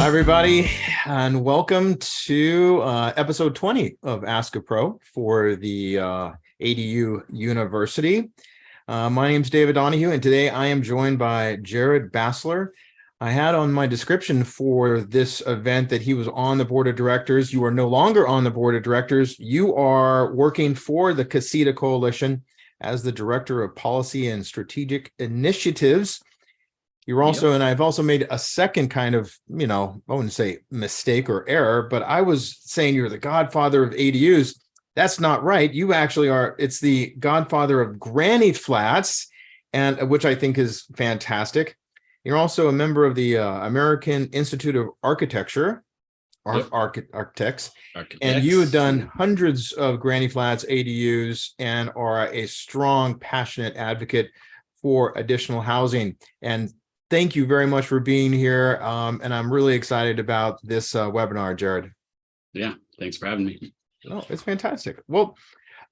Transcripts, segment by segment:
Hi, everybody, and welcome to episode 20 of Ask a Pro for the ADU University. My name is David Donahue, and today I am joined by Jared Bassler. I had on my description for this event that he was on the board of directors. You are no longer on the board of directors. You are working for the Casita Coalition as the Director of Policy and Strategic Initiatives. You're also, and I've also made a second kind of, I wouldn't say mistake or error, but I was saying you're the godfather of ADUs. That's not right. You actually are. It's the godfather of granny flats, and which I think is fantastic. You're also a member of the American Institute of Architecture, architects, and you have done hundreds of granny flats ADUs and are a strong, passionate advocate for additional housing. And thank you very much for being here. And I'm really excited about this webinar, Jared. Yeah, thanks for having me. Oh, it's fantastic. Well,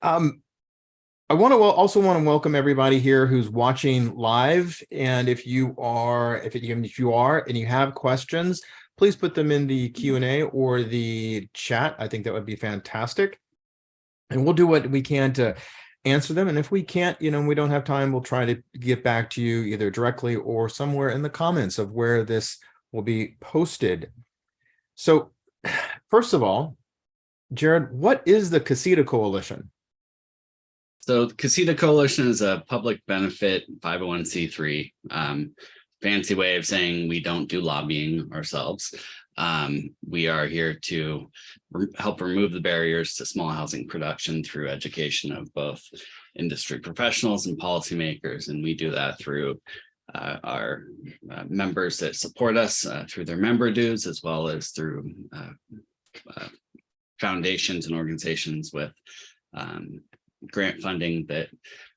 I also want to welcome everybody here who's watching live. And if you are and you have questions, please put them in the Q&A or the chat. I think that would be fantastic. And we'll do what we can to answer them. And if we can't, we don't have time, we'll try to get back to you either directly or somewhere in the comments of where this will be posted. So first of all, Jared, what is the Casita Coalition? So the Casita Coalition is a public benefit 501c3, fancy way of saying we don't do lobbying ourselves. We are here to help remove the barriers to small housing production through education of both industry professionals and policymakers. And we do that through our members that support us through their member dues, as well as through foundations and organizations with grant funding that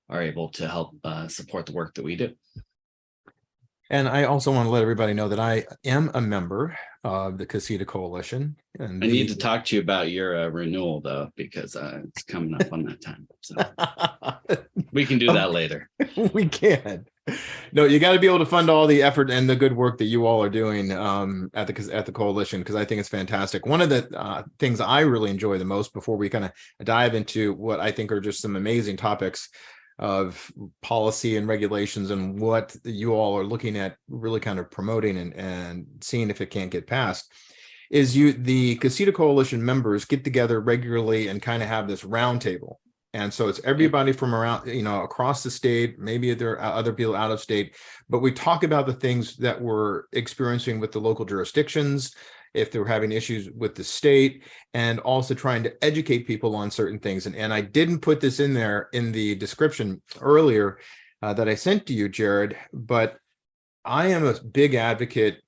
are able to help support the work that we do. And I also want to let everybody know that I am a member of the Casita Coalition. And I need to talk to you about your renewal, though, because it's coming up on that time. So we can do that later. We can. No, you got to be able to fund all the effort and the good work that you all are doing at the coalition, because I think it's fantastic. One of the things I really enjoy the most, before we kind of dive into what I think are just some amazing topics of policy and regulations and what you all are looking at really kind of promoting and seeing if it can't get passed, is the Casita Coalition members get together regularly and kind of have this roundtable. And so it's everybody from around, across the state, maybe there are other people out of state, but we talk about the things that we're experiencing with the local jurisdictions, if they're having issues with the state, and also trying to educate people on certain things. And I didn't put this in there in the description earlier that I sent to you, Jared, but I am a big advocate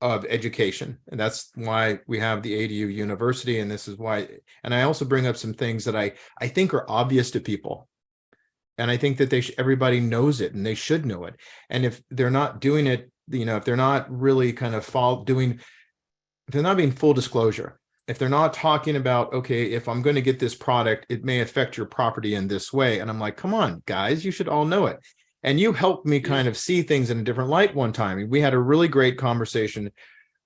of education. And that's why we have the ADU University. And this is why, and I also bring up some things that I think are obvious to people. And I think that everybody knows it and they should know it. And if they're not doing it, if they're not really kind of if they're not being full disclosure, if they're not talking about, okay, if I'm going to get this product, it may affect your property in this way. And I'm like, come on, guys, you should all know it. And you helped me kind of see things in a different light one time. We had a really great conversation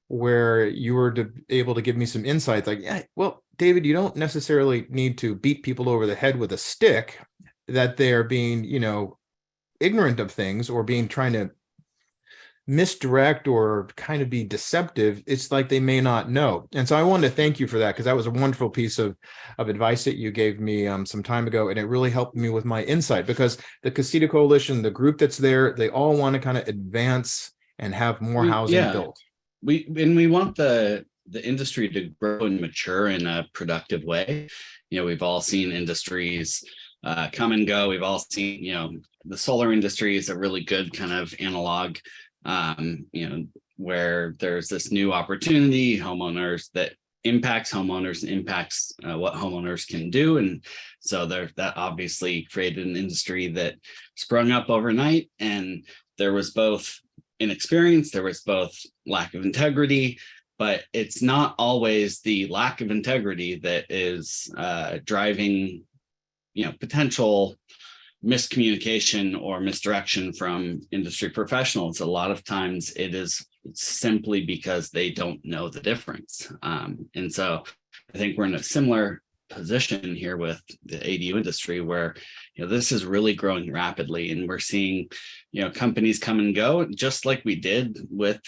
where you were able to give me some insights like, yeah, well, David, you don't necessarily need to beat people over the head with a stick that they're being, ignorant of things or trying to misdirect or kind of be deceptive. It's like they may not know. And so I wanted to thank you for that, because that was a wonderful piece of advice that you gave me some time ago. And it really helped me with my insight, because the Casita Coalition, the group that's there, they all want to kind of advance and have more housing built. We want the industry to grow and mature in a productive way. We've all seen industries come and go. We've all seen, the solar industry is a really good kind of analog, where there's this new opportunity, homeowners, that impacts homeowners, impacts what homeowners can do. And so that obviously created an industry that sprung up overnight. And there was both inexperience, there was both lack of integrity, but it's not always the lack of integrity that is driving, potential miscommunication or misdirection from industry professionals. A lot of times it is simply because they don't know the difference. And so I think we're in a similar position here with the ADU industry where, this is really growing rapidly, and we're seeing, companies come and go, just like we did with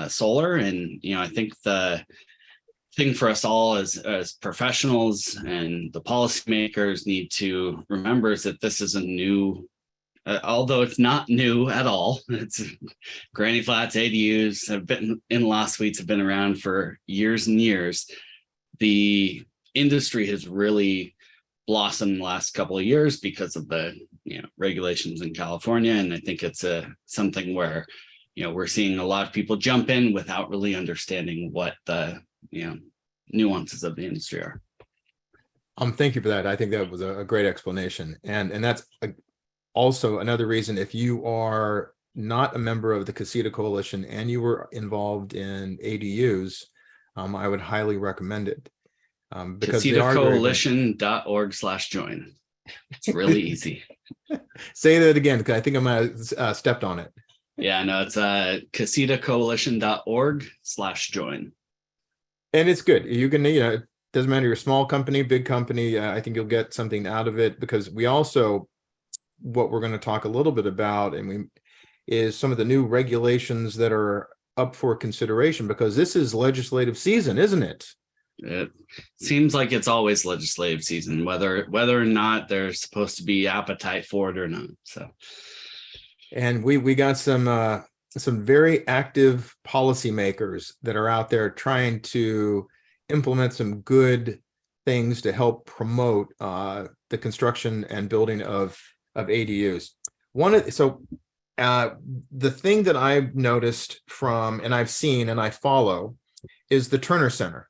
solar. And, I think the thing for us all as professionals and the policymakers need to remember is that this is a new, although it's not new at all. It's granny flats, ADUs have been, in-law suites have been around for years and years. The industry has really blossomed the last couple of years because of the regulations in California, and I think it's something where we're seeing a lot of people jump in without really understanding what the nuances of the industry are. Thank you for that. I think that was a great explanation, and that's also another reason, if you are not a member of the Casita Coalition and you were involved in ADUs, I would highly recommend it. Because CasitaCoalition.org/join. It's really easy. Say that again, because I think I might have stepped on it. Yeah, no, it's CasitaCoalition.org/join. And it's good. You can, it doesn't matter, you're a small company, big company. I think you'll get something out of it, because we also, what we're going to talk a little bit about, is some of the new regulations that are up for consideration, because this is legislative season, isn't it? It seems like it's always legislative season, whether or not there's supposed to be appetite for it or not. So, and we got some very active policymakers that are out there trying to implement some good things to help promote the construction and building of ADUs. The thing that I've noticed from, and I've seen and I follow, is the Turner Center.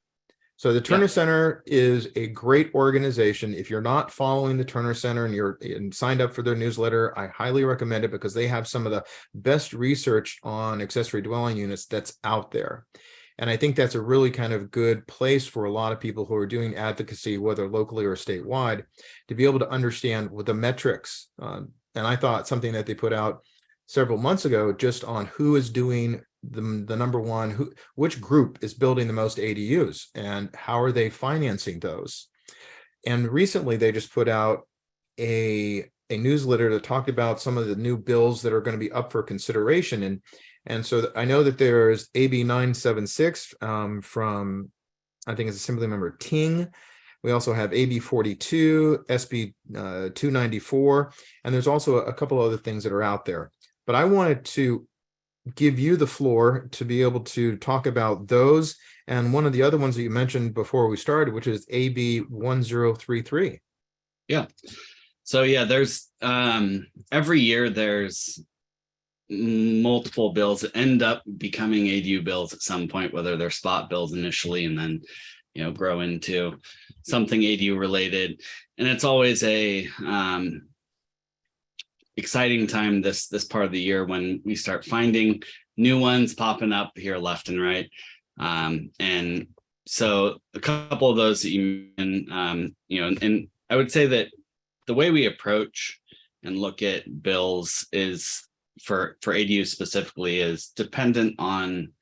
So the Turner Center is a great organization. If you're not following the Turner Center and you're signed up for their newsletter, I highly recommend it, because they have some of the best research on accessory dwelling units that's out there. And I think that's a really kind of good place for a lot of people who are doing advocacy, whether locally or statewide, to be able to understand what the metrics. And I thought something that they put out several months ago, just on who is doing the number one, which group is building the most ADUs and how are they financing those. And recently they just put out a newsletter that talked about some of the new bills that are going to be up for consideration. And so I know that there's AB 976 from, I think it's Assemblymember Ting. We also have AB 42, SB 294, and there's also a couple other things that are out there. But I wanted to give you the floor to be able to talk about those, and one of the other ones that you mentioned before we started, which is AB 1033. Yeah. So there's every year there's multiple bills that end up becoming ADU bills at some point, whether they're spot bills initially and then grow into something ADU related. And it's always a exciting time this part of the year when we start finding new ones popping up here left and right. And so a couple of those that and I would say that the way we approach and look at bills is for ADU specifically is dependent on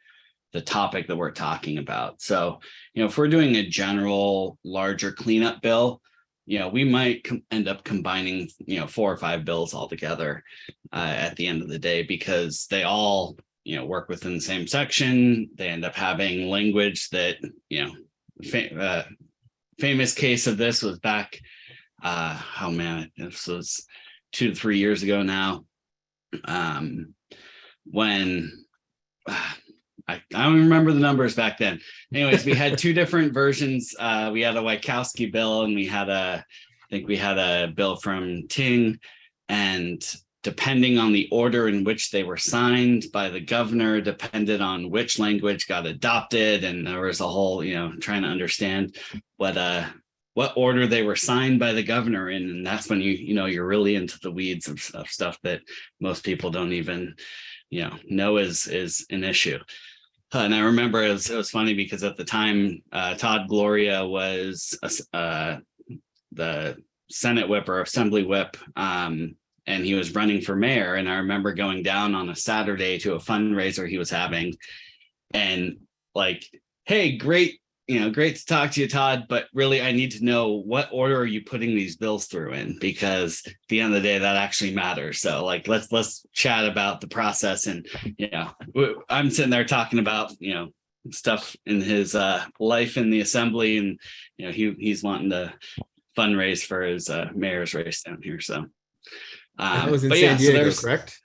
the topic that we're talking about. So, if we're doing a general larger cleanup bill, we might end up combining, 4 or 5 bills all together at the end of the day, because they all, work within the same section. They end up having language that, famous case of this was back, this was 2 to 3 years ago now, when I don't remember the numbers back then. Anyways, we had 2 different versions. We had a Wachowski bill, and we had a bill from Ting, and depending on the order in which they were signed by the governor, depended on which language got adopted. And there was a whole, trying to understand what order they were signed by the governor in. And that's when you're really into the weeds of stuff that most people don't even, know is an issue. And I remember it was funny because at the time, Todd Gloria was the Senate whip or Assembly whip, and he was running for mayor. And I remember going down on a Saturday to a fundraiser he was having, and like, hey, great, great to talk to you, Todd, but really I need to know what order are you putting these bills through in, because at the end of the day that actually matters. So like, let's chat about the process. And I'm sitting there talking about stuff in his life in the assembly, and he's wanting to fundraise for his mayor's race down here. So And that was in but San yeah, so Diego, there's correct?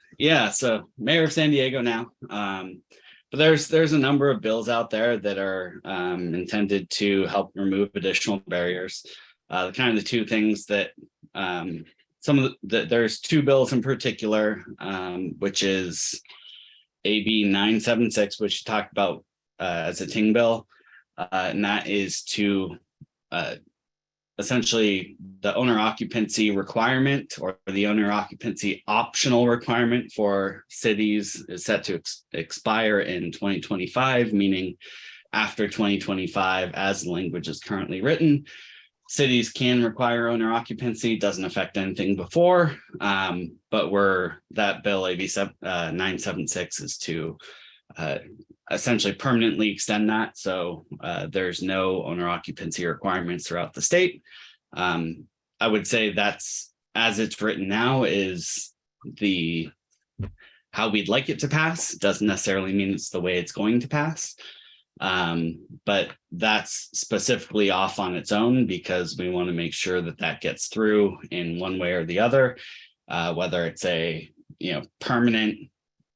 so mayor of San Diego now. But there's a number of bills out there that are intended to help remove additional barriers. Kind of the two things that there's two bills in particular, which is AB 976, which you talked about as a Ting bill, and that is to essentially the owner occupancy requirement, or the owner occupancy optional requirement for cities is set to expire in 2025, meaning after 2025, as the language is currently written, cities can require owner occupancy. Doesn't affect anything before, but that bill AB 976 is to essentially permanently extend that. So there's no owner occupancy requirements throughout the state. I would say that's, as it's written now, is how we'd like it to pass. Doesn't necessarily mean it's the way it's going to pass. But that's specifically off on its own because we want to make sure that gets through in one way or the other, whether it's a permanent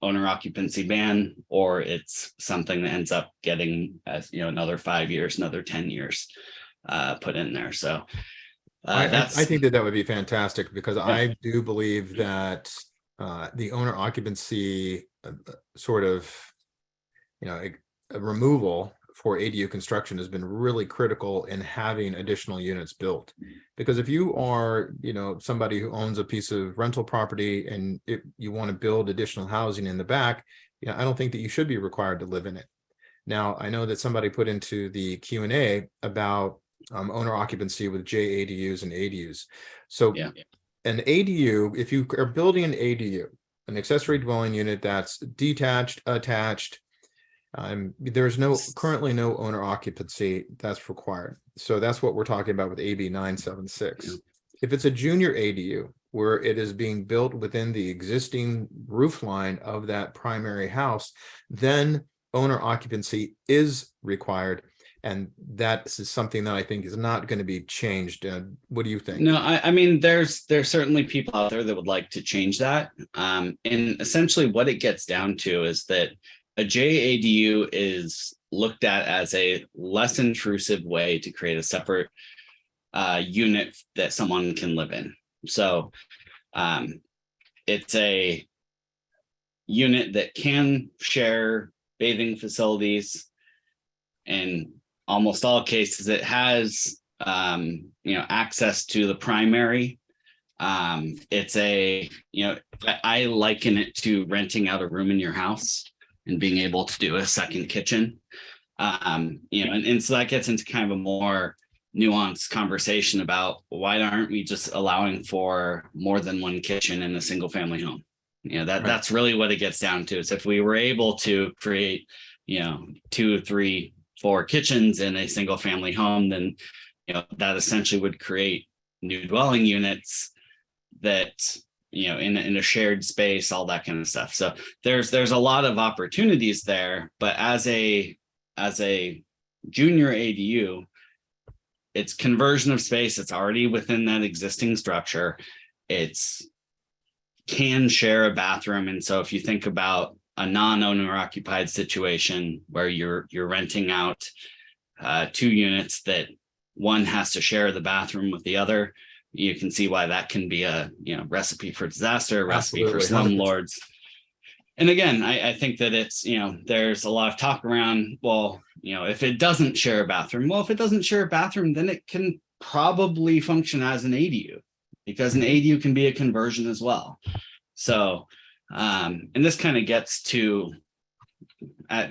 owner occupancy ban, or it's something that ends up getting another 5 years, another 10 years put in there. So I think that would be fantastic, because I do believe that the owner occupancy sort of a removal for ADU construction has been really critical in having additional units built. Because if you are, somebody who owns a piece of rental property and you want to build additional housing in the back, I don't think that you should be required to live in it. Now, I know that somebody put into the Q&A about owner occupancy with JADUs and ADUs. So an ADU, if you are building an ADU, an accessory dwelling unit that's detached, attached, there's currently no owner occupancy that's required. So that's what we're talking about with AB 976. If it's a junior ADU where it is being built within the existing roof line of that primary house, then owner occupancy is required. And that is something that I think is not going to be changed. What do you think? No, I mean, there's certainly people out there that would like to change that. And essentially what it gets down to is that a JADU is looked at as a less intrusive way to create a separate unit that someone can live in. So it's a unit that can share bathing facilities. In almost all cases, it has access to the primary. It's I liken it to renting out a room in your house and being able to do a second kitchen. And so that gets into kind of a more nuanced conversation about why aren't we just allowing for more than one kitchen in a single family home? That's really what it gets down to. Is if we were able to create 2, 3, 4 kitchens in a single family home, then that essentially would create new dwelling units that in a shared space, all that kind of stuff. So there's a lot of opportunities there, but as a junior ADU, it's conversion of space. It's already within that existing structure. It's can share a bathroom. And so if you think about a non-owner occupied situation where you're renting out 2 units that one has to share the bathroom with the other, you can see why that can be a recipe for disaster, a recipe for slumlords. And again, I think that it's there's a lot of talk around, well, if it doesn't share a bathroom, if it doesn't share a bathroom, then it can probably function as an ADU, because an ADU can be a conversion as well. So and this kind of gets to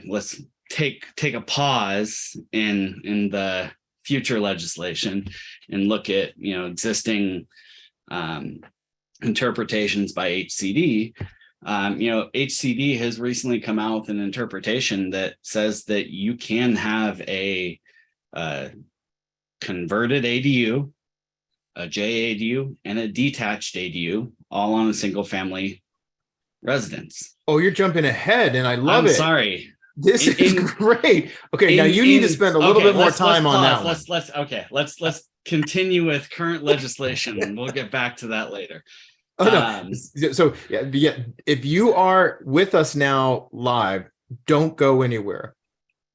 let's take a pause in the future legislation and look at existing interpretations by HCD. HCD has recently come out with an interpretation that says that you can have a converted ADU, a JADU, and a detached ADU all on a single family residence. Oh, you're jumping ahead, and I love I'm it. sorry. This is great. Okay, now you need to spend a little bit more time on that one. Let's continue with current legislation, and we'll get back to that later. Oh no. So yeah, if you are with us now live, don't go anywhere.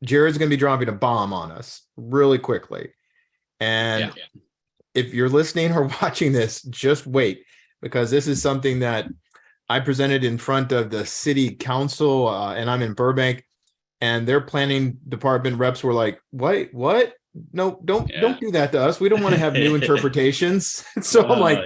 Jared's going to be dropping a bomb on us really quickly. And if you're listening or watching this, just wait, because this is something that I presented in front of the city council, and I'm in Burbank, and their planning department reps were like, what? No, don't do that to us. We don't want to have new interpretations. So I'm like,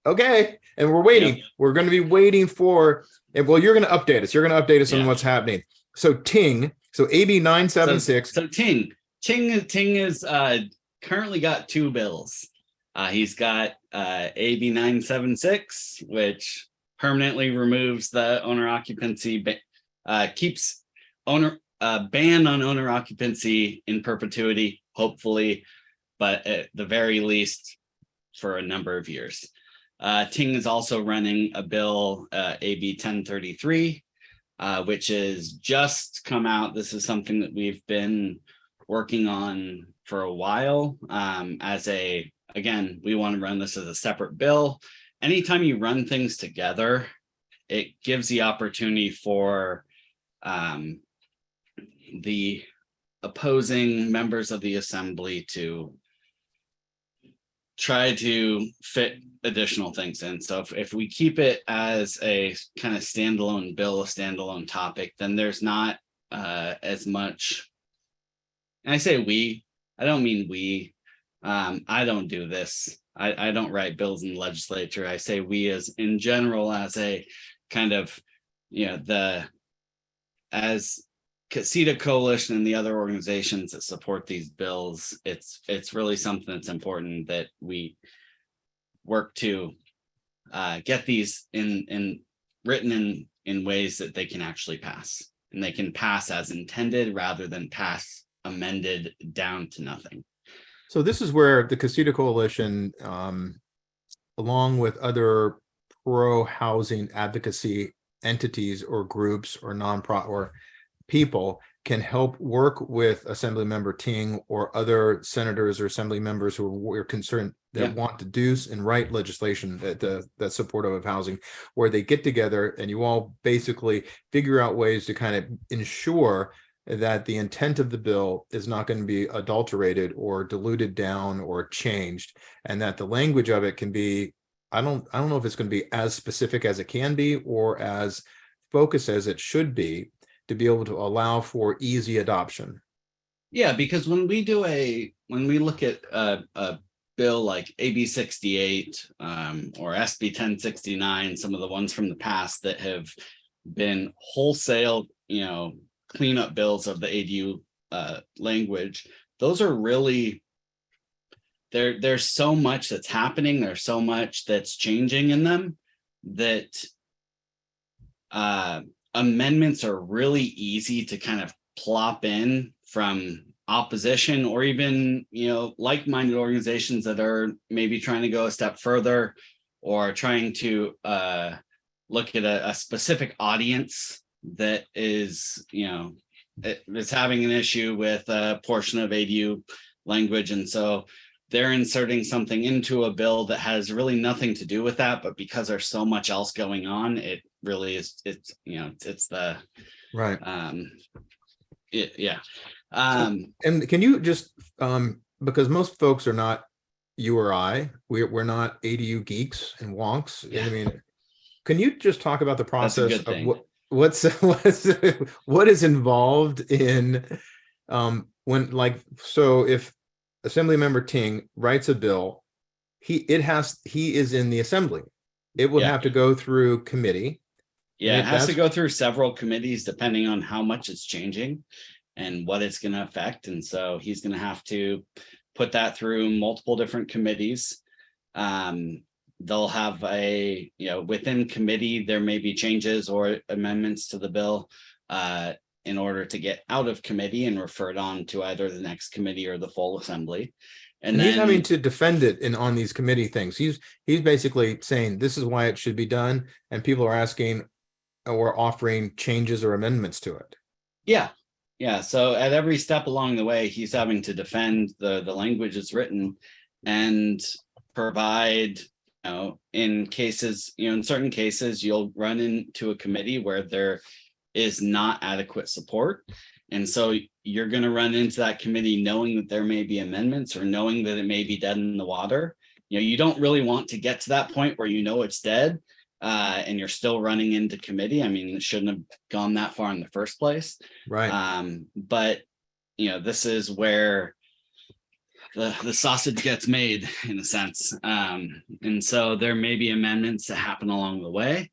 okay. And we're waiting. Yep. We're going to be waiting for, well, you're going to update us. You're going to update us on what's happening. So Ting, so AB 976. So Ting is currently got two bills. He's got AB 976, which permanently removes the owner occupancy, keeps owner ban on owner occupancy in perpetuity, hopefully, but at the very least for a number of years. Ting is also running a bill, AB 1033, which has just come out. This is something that we've been working on for a while. Again, we want to run this as a separate bill. Anytime you run things together, it gives the opportunity for the opposing members of the assembly to try to fit additional things in. So if we keep it as a kind of standalone bill, a standalone topic, then there's not as much. And I say we, I don't mean we. I don't do this. I don't write bills in the legislature. I say we as in general, as a kind of, as Casita Coalition and the other organizations that support these bills, it's really something that's important that we work to get these written in ways that they can actually pass, and they can pass as intended rather than pass amended down to nothing. So this is where the Casita Coalition, along with other pro-housing advocacy entities or groups or nonprofit or people, can help work with Assemblymember Ting or other senators or assembly members who are concerned that want to do and write legislation that's supportive of housing, where they get together and you all basically figure out ways to kind of ensure that the intent of the bill is not going to be adulterated or diluted down or changed, and that the language of it can be, I don't know if it's going to be as specific as it can be or as focused as it should be, to be able to allow for easy adoption. Yeah, because when we look at a bill like AB 68 or SB 1069, some of the ones from the past that have been wholesale, cleanup bills of the ADU language, those are really, there's so much that's happening, there's so much that's changing in them that amendments are really easy to kind of plop in from opposition, or even like-minded organizations that are maybe trying to go a step further or trying to look at a specific audience that is is having an issue with a portion of ADU language, and so they're inserting something into a bill that has really nothing to do with that, but because there's so much else going on, it really is, it's the right. And can you just because most folks are not, you or I, we're not ADU geeks and wonks. I mean, can you just talk about the process of what is involved in so if Assemblymember Ting writes a bill, he is in the assembly. It would have to go through committee. Yeah, it has to go through several committees depending on how much it's changing and what it's going to affect. And so he's going to have to put that through multiple different committees. they'll have a, within committee, there may be changes or amendments to the bill in order to get out of committee and referred on to either the next committee or the full assembly. And he's having to defend it on these committee things. He's basically saying this is why it should be done, and people are asking or offering changes or amendments to it. Yeah. So at every step along the way, he's having to defend the language that's written and provide, in cases, in certain cases, you'll run into a committee where there is not adequate support. And so you're going to run into that committee knowing that there may be amendments or knowing that it may be dead in the water. You don't really want to get to that point where it's dead and you're still running into committee. I mean, it shouldn't have gone that far in the first place. Right. But, this is where the sausage gets made, in a sense. And so there may be amendments that happen along the way.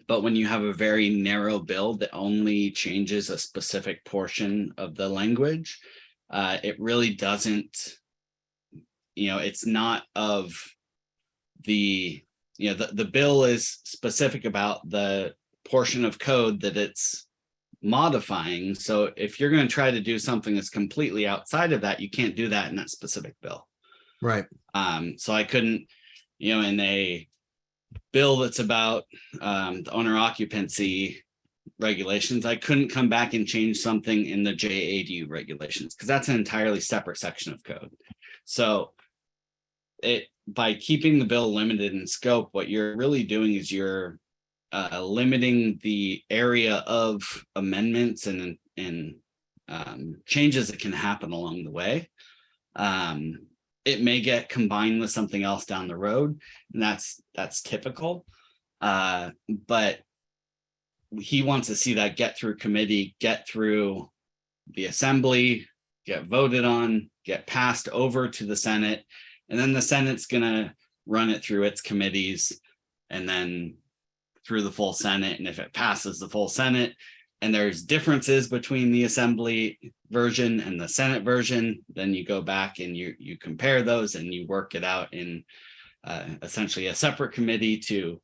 But when you have a very narrow bill that only changes a specific portion of the language, it really doesn't, it's not of the bill is specific about the portion of code that it's modifying. So if you're going to try to do something that's completely outside of that, you can't do that in that specific bill. Right. So I couldn't, in a bill that's about the owner occupancy regulations, I couldn't come back and change something in the JADU regulations because that's an entirely separate section of code. So by keeping the bill limited in scope, what you're really doing is you're limiting the area of amendments and changes that can happen along the way. It may get combined with something else down the road, and that's typical. But he wants to see that get through committee, get through the assembly, get voted on, get passed over to the Senate, and then the Senate's gonna run it through its committees and then through the full Senate. And if it passes the full Senate and there's differences between the assembly version and the Senate version, then you go back and you compare those and you work it out in essentially a separate committee to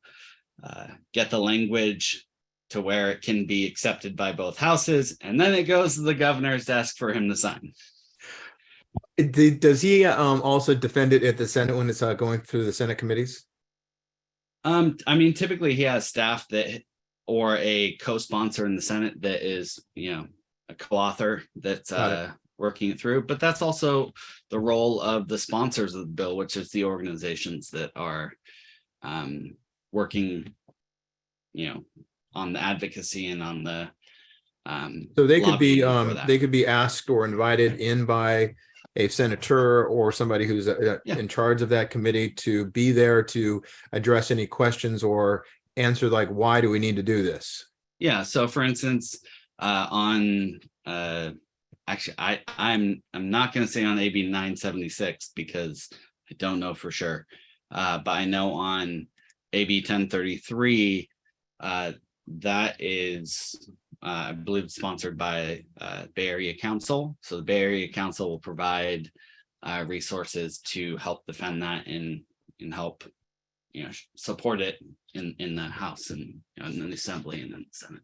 get the language to where it can be accepted by both houses. And then it goes to the governor's desk for him to sign. Does he also defend it at the Senate when it's going through the Senate committees? I mean, typically he has staff that, or a co-sponsor in the Senate that is, a co-author that's working it through. But that's also the role of the sponsors of the bill, which is the organizations that are working, on the advocacy and on the so they could be asked or invited in by a senator or somebody who's in charge of that committee to be there to address any questions or answer, like, why do we need to do this? Yeah. So for instance, on actually, I'm not going to say on AB 976 because I don't know for sure. But I know on AB 1033, that is, I believe, sponsored by Bay Area Council. So the Bay Area Council will provide resources to help defend that and help, support it in the House and in the Assembly and in the Senate.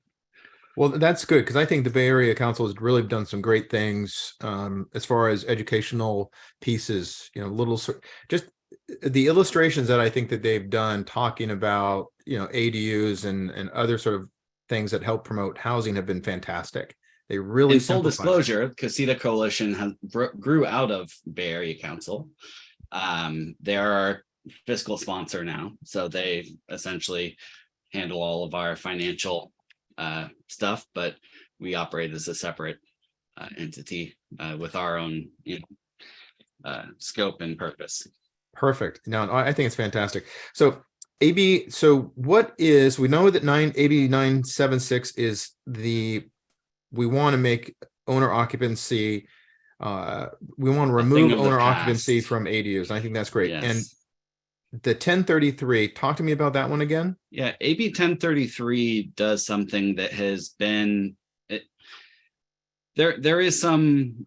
Well, that's good, because I think the Bay Area Council has really done some great things as far as educational pieces, just the illustrations that I think that they've done talking about, ADUs and other sort of things that help promote housing have been fantastic. They really, in full disclosure, Casita Coalition grew out of Bay Area Council. They are our fiscal sponsor now, so they essentially handle all of our financial stuff, but we operate as a separate entity with our own scope and purpose. Perfect. No, I think it's fantastic. So we know that AB 976 is we want to make owner occupancy, we want to remove owner occupancy from ADUs. I think that's great. Yes. And the 1033, talk to me about that one again. Yeah, AB 1033 does something that has been, there is some,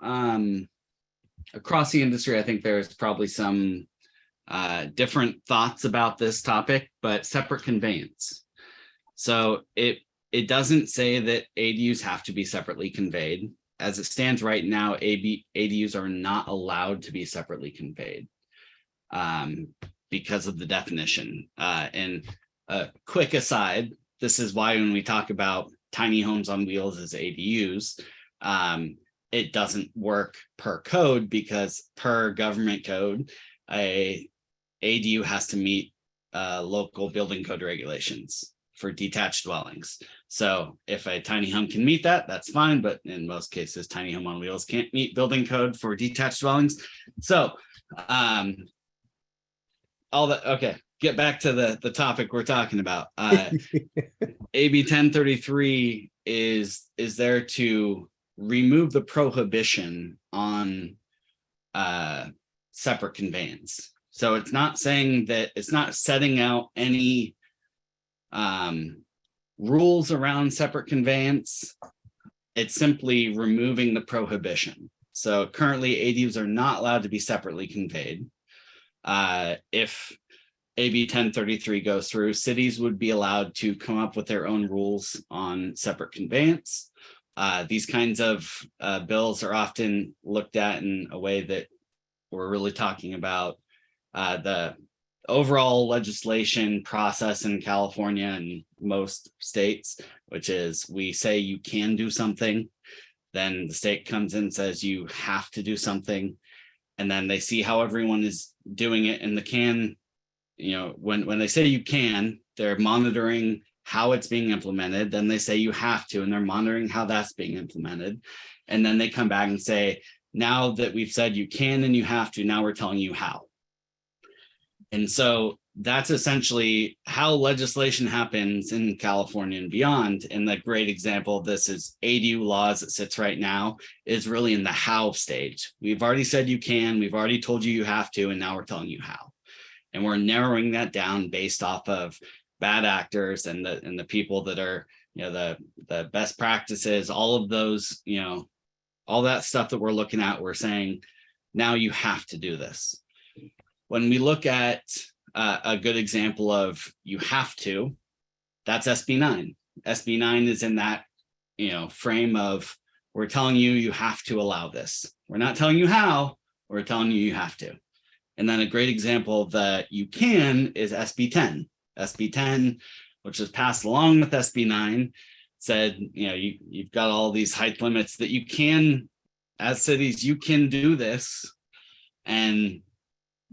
across the industry, I think there's probably some different thoughts about this topic, but separate conveyance. So it doesn't say that ADUs have to be separately conveyed. As it stands right now, ADUs are not allowed to be separately conveyed because of the definition. And a quick aside, this is why when we talk about tiny homes on wheels as ADUs, it doesn't work per code, because per government code, a ADU has to meet local building code regulations for detached dwellings. So if a tiny home can meet that, that's fine. But in most cases, tiny home on wheels can't meet building code for detached dwellings. So all that, okay, get back to the topic we're talking about. AB 1033 is there to remove the prohibition on separate conveyance. So it's not saying that, it's not setting out any rules around separate conveyance. It's simply removing the prohibition. So currently ADUs are not allowed to be separately conveyed. If AB 1033 goes through, cities would be allowed to come up with their own rules on separate conveyance. These kinds of bills are often looked at in a way that we're really talking about the overall legislation process in California and most states, which is we say you can do something, then the state comes in and says you have to do something, and then they see how everyone is doing it, and the can, you know, when they say you can, they're monitoring how it's being implemented. Then they say you have to, and they're monitoring how that's being implemented. And then they come back and say, now that we've said you can and you have to, now we're telling you how. And so that's essentially how legislation happens in California and beyond. And the great example of this is ADU laws that sits right now is really in the how stage. We've already said you can, we've already told you you have to, and now we're telling you how. And we're narrowing that down based off of bad actors and the people that are, you know, the best practices, all of those, you know, all that stuff that we're looking at, we're saying, now you have to do this. When we look at a good example of you have to, that's SB 9. SB 9 is in that, you know, frame of we're telling you you have to allow this. We're not telling you how, we're telling you you have to. And then a great example that you can is SB 10. SB 10, which was passed along with SB 9, said, you know, you've got all these height limits that you can, as cities, you can do this. And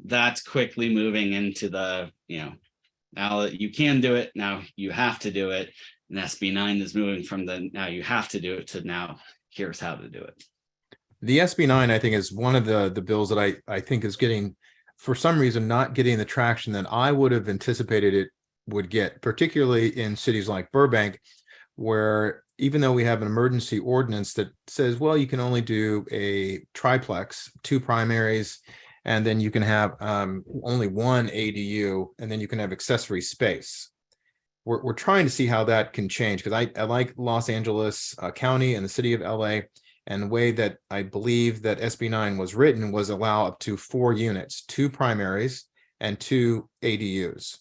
that's quickly moving into the, you know, now that you can do it, now you have to do it. And SB 9 is moving from the now you have to do it to now here's how to do it. The SB 9, I think, is one of the bills that I think is getting, for some reason, not getting the traction that I would have anticipated it would get, particularly in cities like Burbank, where even though we have an emergency ordinance that says, well, you can only do a triplex, 2 primaries, and then you can have only 1 ADU, and then you can have accessory space. We're trying to see how that can change, because I like Los Angeles County and the city of LA, and the way that I believe that SB 9 was written was allow up to 4 units, 2 primaries and 2 ADUs.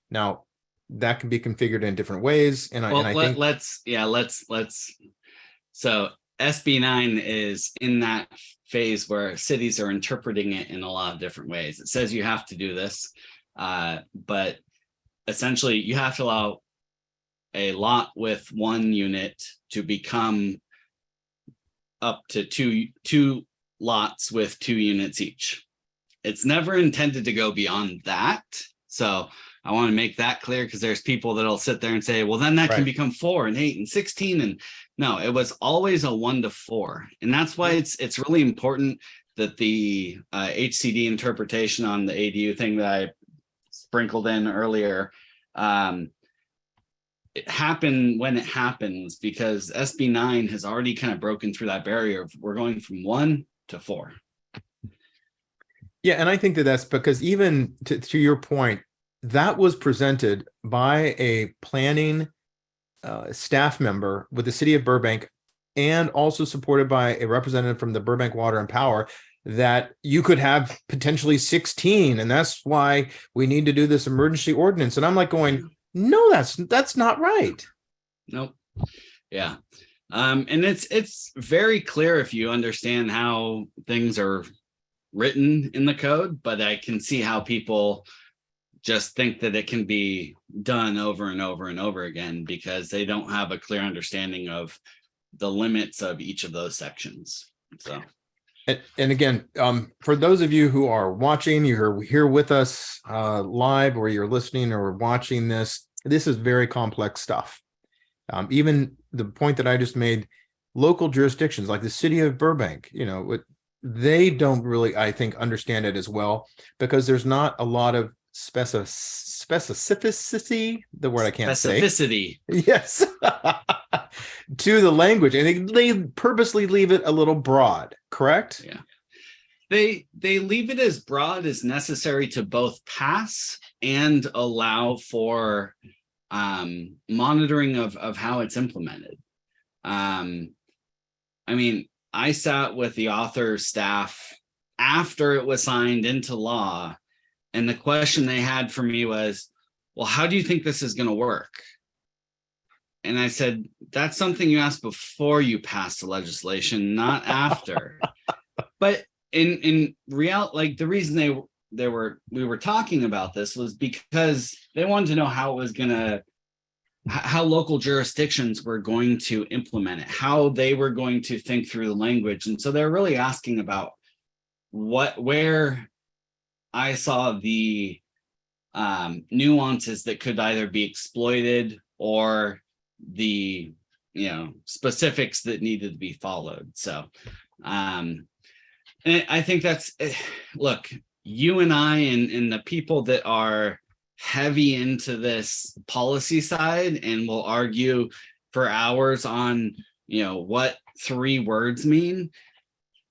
Now that can be configured in different ways. And I think let's so SB 9 is in that phase where cities are interpreting it in a lot of different ways. It says you have to do this, but essentially you have to allow a lot with 1 unit to become up to two lots with 2 units each. It's never intended to go beyond that. So I want to make that clear, because there's people that'll sit there and say, well, then that can become 4 and 8 and 16. And no, it was always a 1 to 4. And that's why it's really important that the HCD interpretation on the ADU thing that I sprinkled in earlier, it happened when it happens, because SB 9 has already kind of broken through that barrier of we're going from 1 to 4. Yeah, and I think that that's because, even to your point, that was presented by a planning staff member with the city of Burbank, and also supported by a representative from the Burbank Water and Power. that you could have potentially 16, and that's why we need to do this emergency ordinance. And I'm like going, no, that's not right. Nope. Yeah. And it's very clear if you understand how things are written in the code, but I can see how people just think that it can be done over and over and over again because they don't have a clear understanding of the limits of each of those sections. So, and again, for those of you who are watching, you're here with us live, or you're listening or watching this is very complex stuff. Even the point that I just made, local jurisdictions like the city of Burbank, they don't really, I think, understand it as well, because there's not a lot of specificity, the word I can't say. Specificity. Yes. To the language, and they purposely leave it a little broad, correct? Yeah. They leave it as broad as necessary to both pass and allow for monitoring of how it's implemented. I mean, I sat with the author's staff after it was signed into law, and the question they had for me was, well, how do you think this is going to work? And I said, that's something you ask before you pass the legislation, not after. But in reality, like, the reason we were talking about this was because they wanted to know how local jurisdictions were going to implement it, how they were going to think through the language. And so they're really asking about where I saw the nuances that could either be exploited or the specifics that needed to be followed. So and I think that's, look, you and I and the people that are heavy into this policy side and will argue for hours on what 3 words mean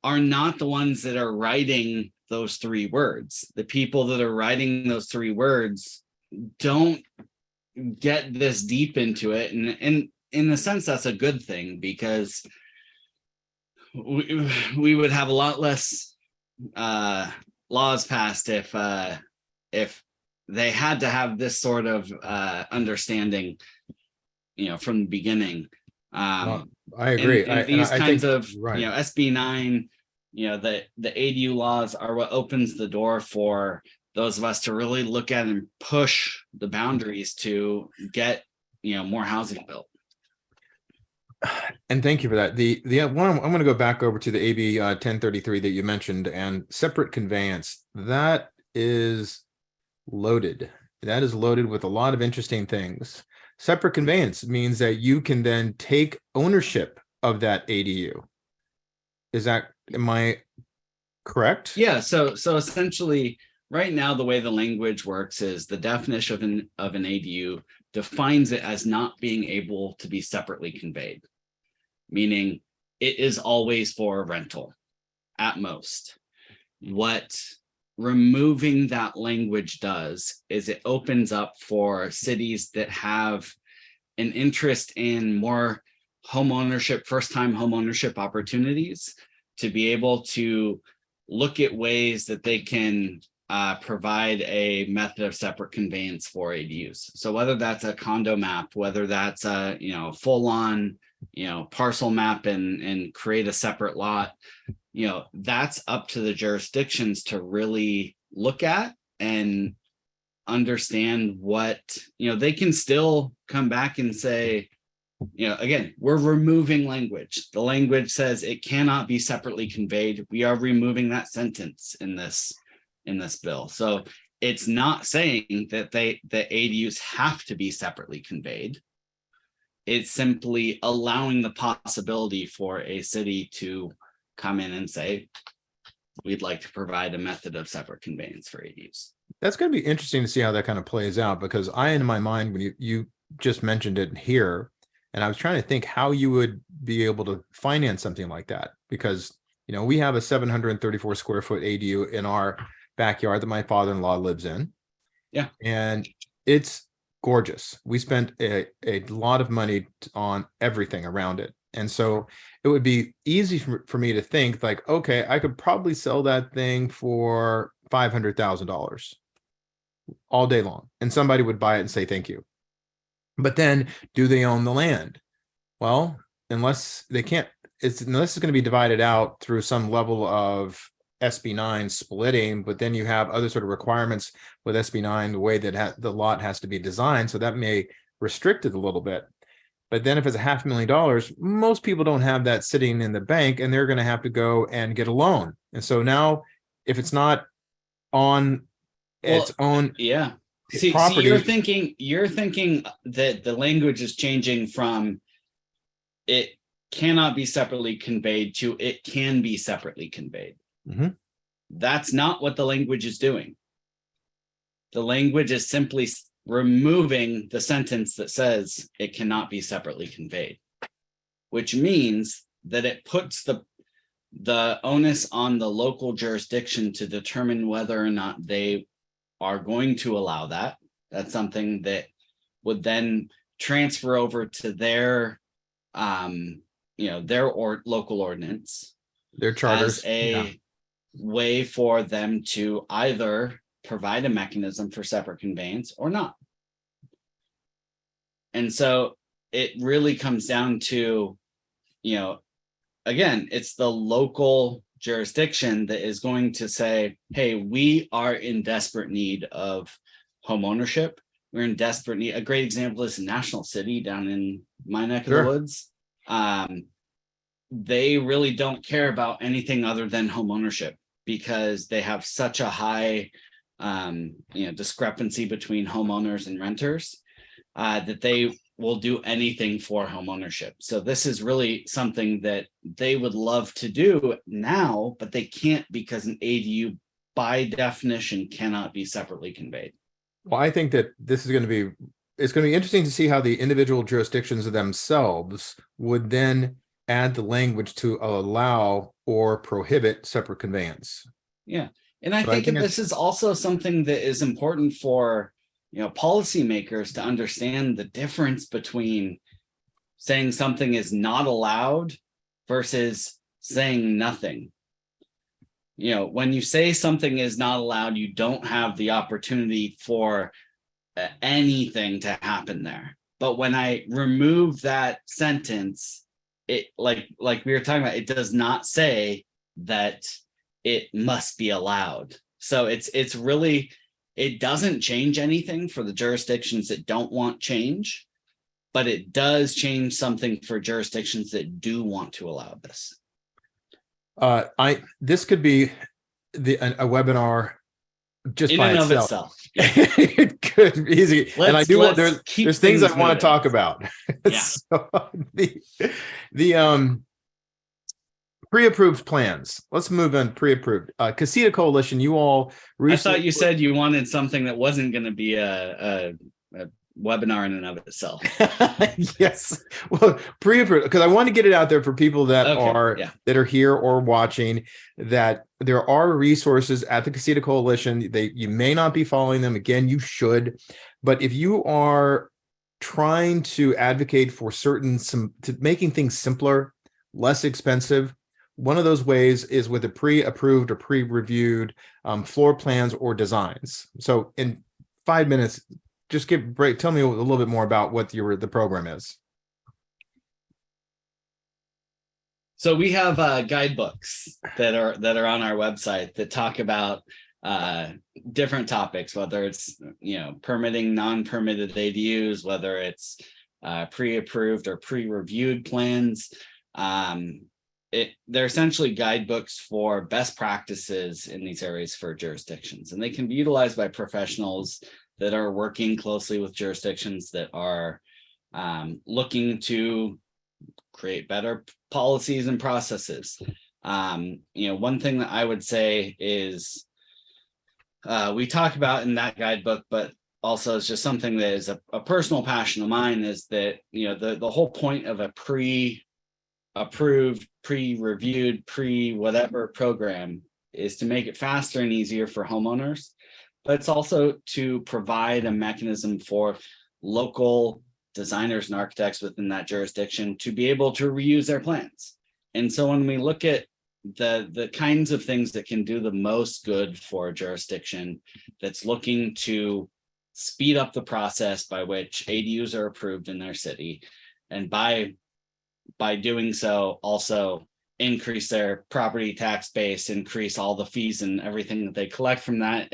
are not the ones that are writing those 3 words. The people that are writing those 3 words don't get this deep into it, and in a sense that's a good thing, because we would have a lot less laws passed if they had to have this sort of understanding from the beginning. I agree. And these kinds of right. SB 9, the ADU laws are what opens the door for those of us to really look at and push the boundaries to get more housing built. And thank you for that. The one, I'm going to go back over to the AB 1033 that you mentioned, and separate conveyance. That is loaded. That is loaded with a lot of interesting things. Separate conveyance means that you can then take ownership of that ADU. Am I correct? Yeah. So essentially, right now, the way the language works is the definition of an ADU defines it as not being able to be separately conveyed, meaning it is always for rental at most. What removing that language does is it opens up for cities that have an interest in more homeownership, first-time homeownership opportunities, to be able to look at ways that they can provide a method of separate conveyance for ADUs. So whether that's a condo map, whether that's a full-on parcel map and create a separate lot, that's up to the jurisdictions to really look at and understand what they can still come back and say, again, we're removing language. The language says it cannot be separately conveyed. We are removing that sentence in this bill. So it's not saying that the ADUs have to be separately conveyed. It's simply allowing the possibility for a city to come in and say, we'd like to provide a method of separate conveyance for ADUs. That's going to be interesting to see how that kind of plays out, because in my mind, when you just mentioned it here, and I was trying to think how you would be able to finance something like that, because we have a 734 square foot ADU in our backyard that my father-in-law lives in. Yeah. And it's gorgeous. We spent a lot of money on everything around it. And so it would be easy for me to think like, okay, I could probably sell that thing for $500,000 all day long, and somebody would buy it and say thank you. But then, do they own the land? Well, unless they can't, unless it's going to be divided out through some level of SB9 splitting, but then you have other sort of requirements with SB9, the way that the lot has to be designed, so that may restrict it a little bit. But then if it's $500,000, most people don't have that sitting in the bank, and they're going to have to go and get a loan. And so now, if it's not on its own property, you're thinking that the language is changing from it cannot be separately conveyed to it can be separately conveyed. Mhm. That's not what the language is doing. The language is simply removing the sentence that says it cannot be separately conveyed, which means that it puts the onus on the local jurisdiction to determine whether or not they are going to allow that. That's something that would then transfer over to their local ordinance, their charters, as a way for them to either provide a mechanism for separate conveyance or not. And so it really comes down to, again, it's the local jurisdiction that is going to say, hey, we are in desperate need of home ownership. We're in desperate need. A great example is National City down in my neck of the woods. They really don't care about anything other than home ownership, because they have such a high discrepancy between homeowners and renters that they will do anything for home ownership. So this is really something that they would love to do now, but they can't, because an ADU by definition cannot be separately conveyed. Well, I think that it's going to be interesting to see how the individual jurisdictions themselves would then add the language to allow or prohibit separate conveyance. Yeah. And I think this is also something that is important for policymakers to understand the difference between saying something is not allowed versus saying nothing. When you say something is not allowed, you don't have the opportunity for anything to happen there. But when I remove that sentence, it like we were talking about, it does not say that it must be allowed. So it's really, it doesn't change anything for the jurisdictions that don't want change, but it does change something for jurisdictions that do want to allow this. This could be a webinar just in by and itself. Of itself. Yeah. It could be easy. And I do there's things I want to talk about. Yeah. So the pre-approved plans. Let's move on. Pre-approved. Casita Coalition, you all recently, I thought you said you wanted something that wasn't going to be a webinar in and of itself. Yes. Well, pre-approved, because I want to get it out there for people that are here or watching, that there are resources at the Casita Coalition. You may not be following them. Again, you should. But if you are trying to advocate for making things simpler, less expensive, one of those ways is with the pre-approved or pre-reviewed floor plans or designs. So in 5 minutes, just tell me a little bit more about what the program is. So we have guidebooks that are on our website that talk about different topics, whether it's permitting non-permitted ADUs, whether it's pre-approved or pre-reviewed plans. They're essentially guidebooks for best practices in these areas for jurisdictions, and they can be utilized by professionals that are working closely with jurisdictions that are looking to create better policies and processes. One thing that I would say is we talk about in that guidebook, but also it's just something that is a personal passion of mine, is that the whole point of a pre-approved, pre-reviewed, pre-whatever program is to make it faster and easier for homeowners, but it's also to provide a mechanism for local designers and architects within that jurisdiction to be able to reuse their plans. And so when we look at the kinds of things that can do the most good for a jurisdiction that's looking to speed up the process by which ADUs are approved in their city, and by doing so also increase their property tax base, increase all the fees and everything that they collect from that.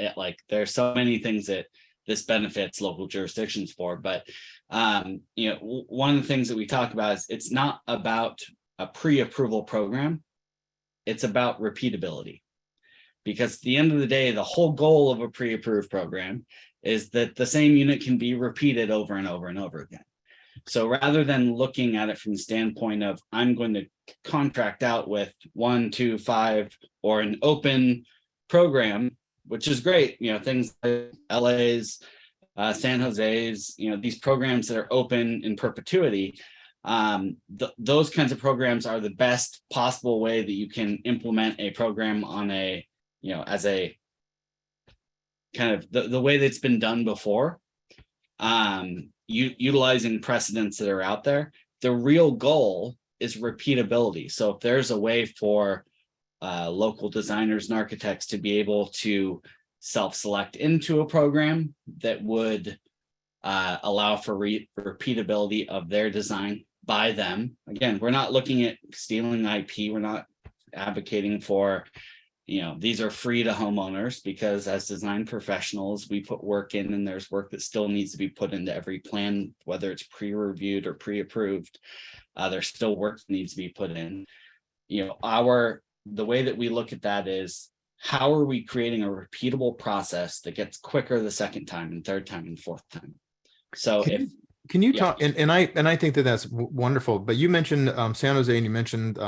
There's so many things that this benefits local jurisdictions for. But one of the things that we talk about is it's not about a pre-approval program. It's about repeatability. Because at the end of the day, the whole goal of a pre-approved program is that the same unit can be repeated over and over and over again. So rather than looking at it from the standpoint of I'm going to contract out with 1, 2, 5 or an open program, which is great, things like LA's, San Jose's, these programs that are open in perpetuity, those kinds of programs are the best possible way that you can implement a program on a, as a kind of the way that's been done before. Utilizing precedents that are out there. The real goal is repeatability. So if there's a way for local designers and architects to be able to self-select into a program that would allow for repeatability of their design by them. Again, we're not looking at stealing IP. We're not advocating for, these are free to homeowners, because as design professionals, we put work in, and there's work that still needs to be put into every plan, whether it's pre-reviewed or pre-approved. There's still work that needs to be put in. The way that we look at that is, how are we creating a repeatable process that gets quicker the second time and third time and fourth time? So can you talk, and I think that's wonderful, but you mentioned San Jose and you mentioned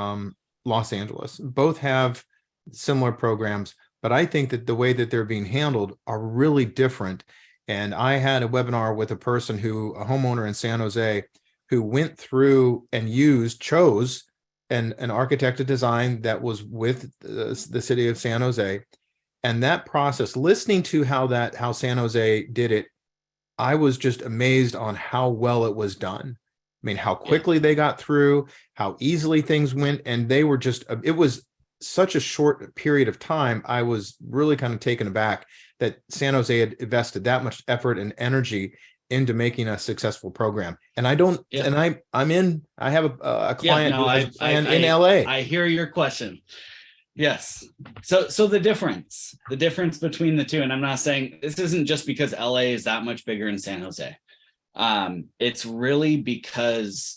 Los Angeles. Both have similar programs, but I think that the way that they're being handled are really different. And I had a webinar with a homeowner in San Jose, who went through and chose an architected design that was with the city of San Jose. And that process, listening to how San Jose did it, I was just amazed on how well it was done. I mean, how quickly they got through, how easily things went. And they were it was such a short period of time. I was really kind of taken aback that San Jose had invested that much effort and energy into making a successful program. And I don't, and I have a client who has a plan in LA. I hear your question. Yes. So the difference between the two, and I'm not saying this isn't just because LA is that much bigger than San Jose. It's really because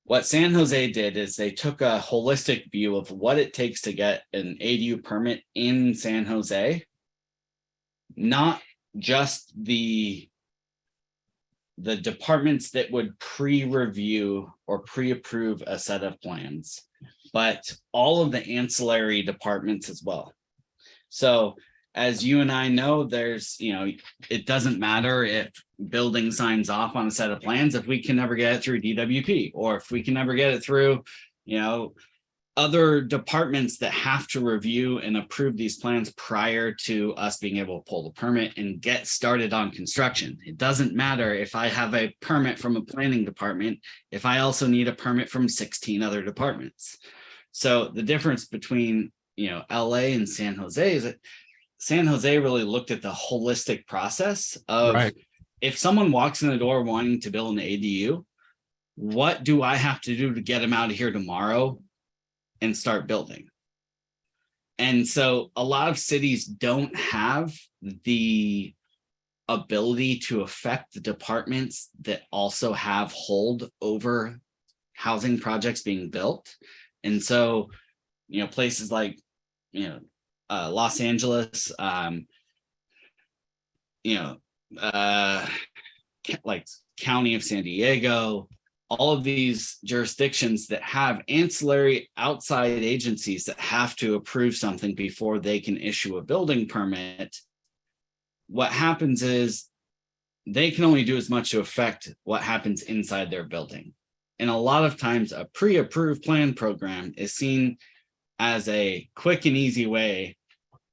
what San Jose did is they took a holistic view of what it takes to get an ADU permit in San Jose, not just the departments that would pre-review or pre-approve a set of plans, but all of the ancillary departments as well. So as you and I know, there's, it doesn't matter if building signs off on a set of plans if we can never get it through DWP, or if we can never get it through, other departments that have to review and approve these plans prior to us being able to pull the permit and get started on construction. It doesn't matter if I have a permit from a planning department, if I also need a permit from 16 other departments. So the difference between, LA and San Jose is that San Jose really looked at the holistic process of if someone walks in the door wanting to build an ADU, what do I have to do to get them out of here tomorrow and start building? And so a lot of cities don't have the ability to affect the departments that also have hold over housing projects being built. And so, places like, Los Angeles, like County of San Diego, all of these jurisdictions that have ancillary outside agencies that have to approve something before they can issue a building permit. What happens is they can only do as much to affect what happens inside their building. And a lot of times a pre-approved plan program is seen as a quick and easy way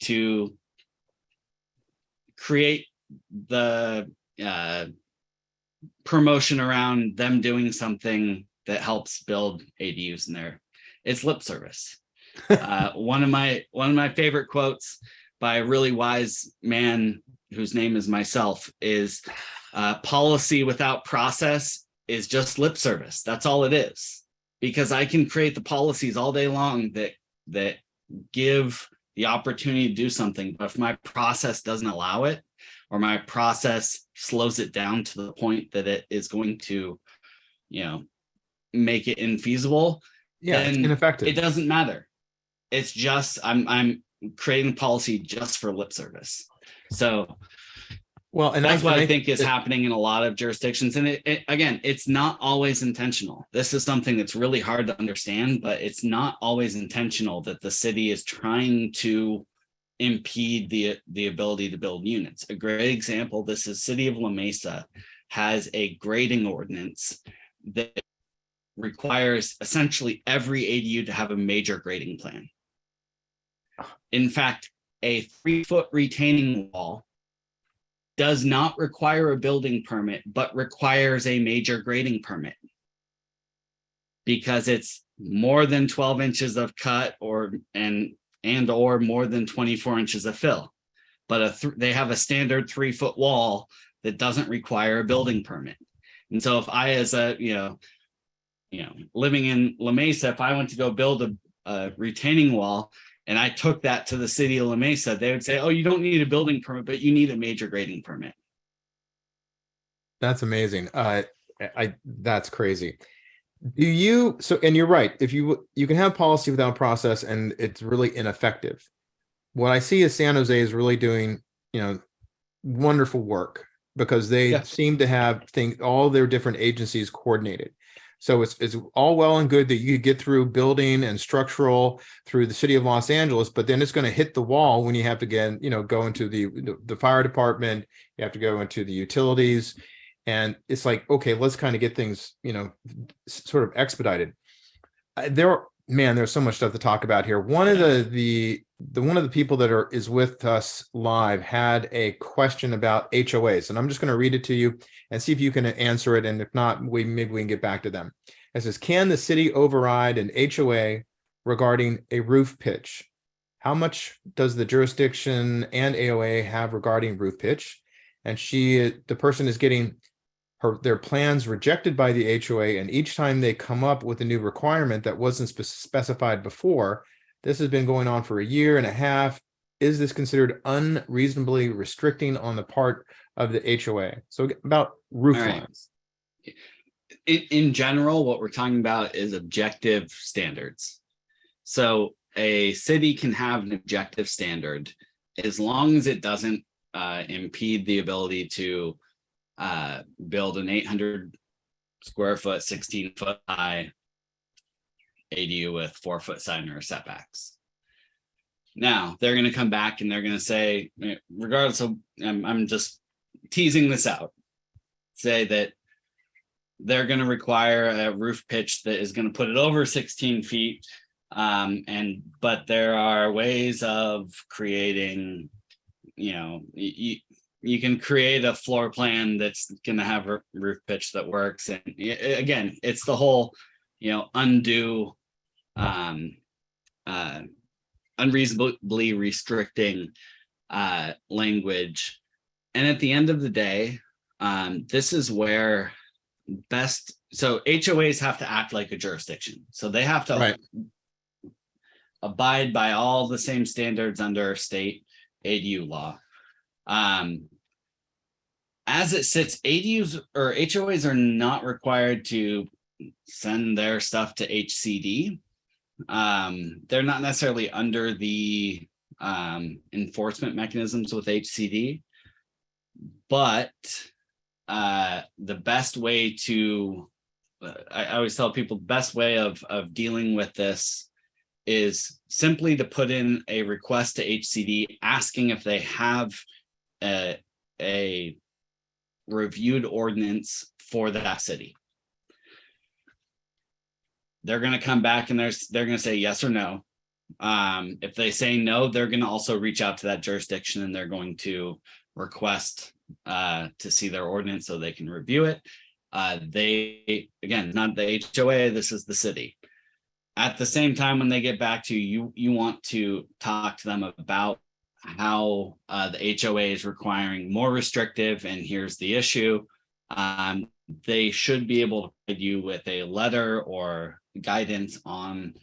to create the promotion around them doing something that helps build ADUs in there. It's lip service. One of my favorite quotes by a really wise man whose name is myself is policy without process is just lip service. That's all it is. Because I can create the policies all day long that give the opportunity to do something, but if my process doesn't allow it, or my process slows it down to the point that it is going to, make it infeasible, It's then ineffective. it doesn't matter. It's just I'm creating policy just for lip service. So Well, and that's what I think is happening in a lot of jurisdictions. And again, it's not always intentional. This is something that's really hard to understand, but it's not always intentional that the city is trying to impede the ability to build units. A great example, this is City of La Mesa has a grading ordinance that requires essentially every ADU to have a major grading plan. In fact, a 3-foot retaining wall does not require a building permit, but requires a major grading permit because it's more than 12 inches of cut or more than 24 inches of fill. But they have a standard 3-foot wall that doesn't require a building permit. And so if I, as a, living in La Mesa, if I went to go build a retaining wall, and I took that to the city of La Mesa, they would say, oh, you don't need a building permit, but you need a major grading permit. That's amazing. That's crazy. And you're right. If you can have policy without process and it's really ineffective. What I see is San Jose is really doing, wonderful work because they seem to have all their different agencies coordinated. So it's all well and good that you get through building and structural through the city of Los Angeles, but then it's going to hit the wall when you have to go into the fire department, you have to go into the utilities. And it's like, okay, let's kind of get things, sort of expedited. There's so much stuff to talk about here. One of the people that is with us live had a question about HOAs, and I'm just going to read it to you and see if you can answer it. And if not, maybe we can get back to them. It says, can the city override an HOA regarding a roof pitch? How much does the jurisdiction and AOA have regarding roof pitch? And the person is getting their plans rejected by the HOA, and each time they come up with a new requirement that wasn't specified before. This has been going on for a year and a half. Is this considered unreasonably restricting on the part of the HOA? So about roof lines. In general, what we're talking about is objective standards. So a city can have an objective standard as long as it doesn't impede the ability to build an 800 square foot, 16-foot high ADU with 4-foot side and rear setbacks. Now they're going to come back and they're going to say, regardless of, I'm just teasing this out, say that they're going to require a roof pitch that is going to put it over 16 feet. But there are ways of creating, you can create a floor plan that's going to have a roof pitch that works. And again, it's the whole, undue, unreasonably restricting language. And at the end of the day, this is where so HOAs have to act like a jurisdiction. So they have to abide by all the same standards under state ADU law. As it sits, ADUs or HOAs are not required to send their stuff to HCD. They're not necessarily under the enforcement mechanisms with HCD, but the best way to, I always tell people, the best way of dealing with this is simply to put in a request to HCD asking if they have a reviewed ordinance for that city. They're going to come back and they're going to say yes or no. If they say no, they're going to also reach out to that jurisdiction and they're going to request to see their ordinance so they can review it. They, again, not the HOA, this is the city. At the same time, when they get back to you, you want to talk to them about how the HOA is requiring more restrictive, and here's the issue. They should be able to provide you with a letter or guidance on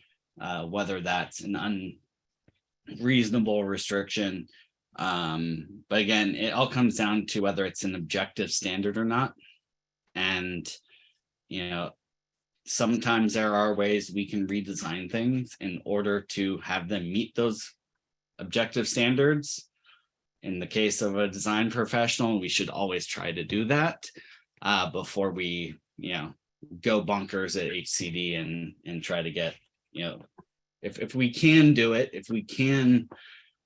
whether that's an unreasonable restriction. But again, it all comes down to whether it's an objective standard or not. And, you know, sometimes there are ways we can redesign things in order to have them meet those objective standards. In the case of a design professional, we should always try to do that before we, you know, go bonkers at HCD and try to get, you know, if we can do it, if we can,